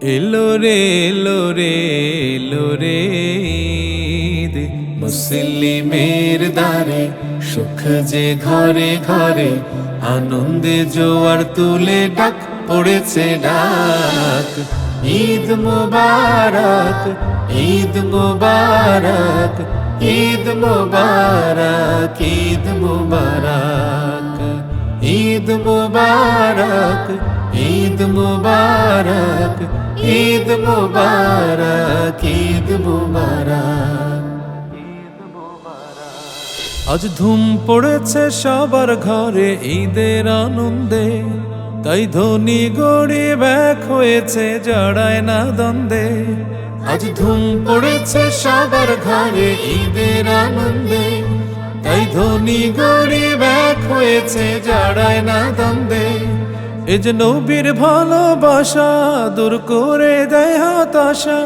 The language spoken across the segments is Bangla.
এলো রে এলো রে এলো রে ঈদ, মুসলিমের দ্বারে সুখ যে ঘরে ঘরে, আনন্দে জোয়ার তুলে ডাক পড়েছে ডাক। ঈদ মুবারক, ঈদ মুবারক, ঈদ মুবারক, ঈদ মুবারক, ঈদ মুবারক, ঈদ মুবারক, ঈদ মুবারক, ঈদ মুবারক। আজ ধুম পড়েছে সবার ঘরে ঈদের আনন্দে, তাই ধনী গরিব এক হয়েছে জড়ায় না দ্বন্দ্বে। আজ ধুম পড়েছে সবার ঘরে ঈদের আনন্দে, তাই ধনী গরিব এক হয়েছে জড়ায় না দ্বন্দ্বে। এ যে নবীর ভালোবাসা দূর করে দেয় হতাশা,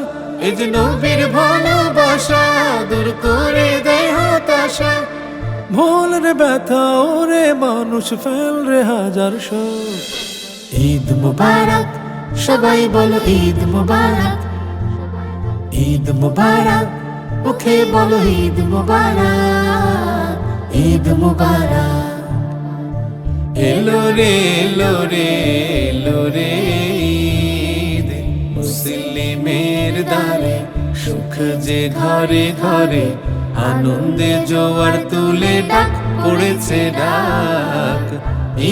এ যে নবীর ভালোবাসা দূর করে দেয় হতাশা। ভোলের ব্যথা ওরে মানুষ ফেল রে হাজার শোক। ঈদ মুবারক, সবাই বলো ঈদ মুবারক, ঈদ মুবারক, মুখে বলো ঈদ মুবারক, ঈদ মুবারক। এলো রে এলো রে এলো রে ঈদ, মুসলিমের দ্বারে সুখ যে ঘরে ঘরে, আনন্দে জোয়ার তুলে ডাক পড়েছে ডাক।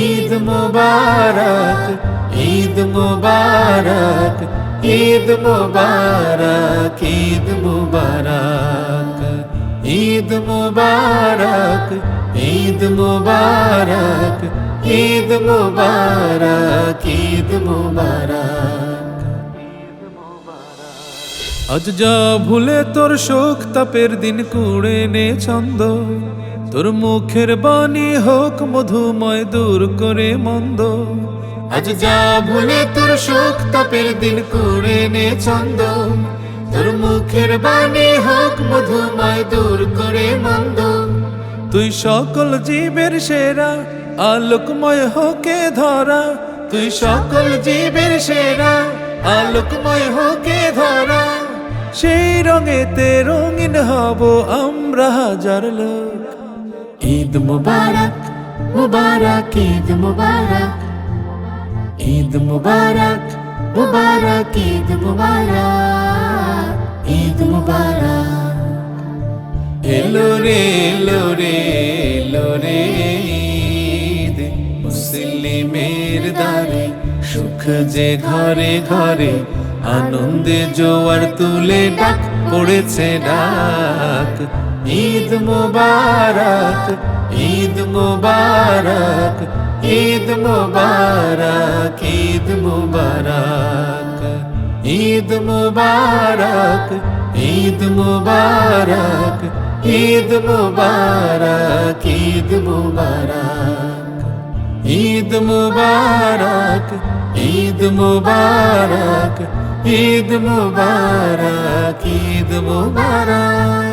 ঈদ মুবারক, ঈদ মুবারক, ঈদ মুবারক, ঈদ মুবারক, ঈদ মুবারক, ঈদ মুবারক, ঈদ মুবারক, ঈদ মুবারক। আজ যা ভুলে তোর শোক তাপের দিন কুড়ে নে ছন্দ, তোর মুখের বাণী হোক মধুময় দূর করে মন্দ। আজ যা ভুলে তোর শোক তাপের দিন কুড়ে নে ছন্দ, তোর মুখের বাণী হোক মধুময় দূর করে মন্দ। তুই সকল জীবের সেরা আলোকময় হোকে ধরা, তুই সকল জীবের সেরা আলোকময় হোকে ধরা। সেই রঙেতে রঙিন হব আমরা হাজার লোক। ঈদ মুবারক, মুবারক ঈদ মুবারক, ঈদ মুবারক, মুবারক ঈদ মুবারক, ঈদ মুবারক। এলো রে এলো রে এলো রে ঈদ, মুসলিমের দ্বারে সুখ যে ঘরে ঘরে, আনন্দে জোয়ার তুলে ডাক পড়েছে ডাক। ঈদ মুবারক, ঈদ মুবারক, ঈদ মুবারক, ঈদ মুবারক, ঈদ মুবারক, ঈদ মুবারক, ঈদ মুবারক, ঈদ মুবারক, ঈদ মুবারক, ঈদ মুবারক, ঈদ মুবারক, ঈদ মুবারক।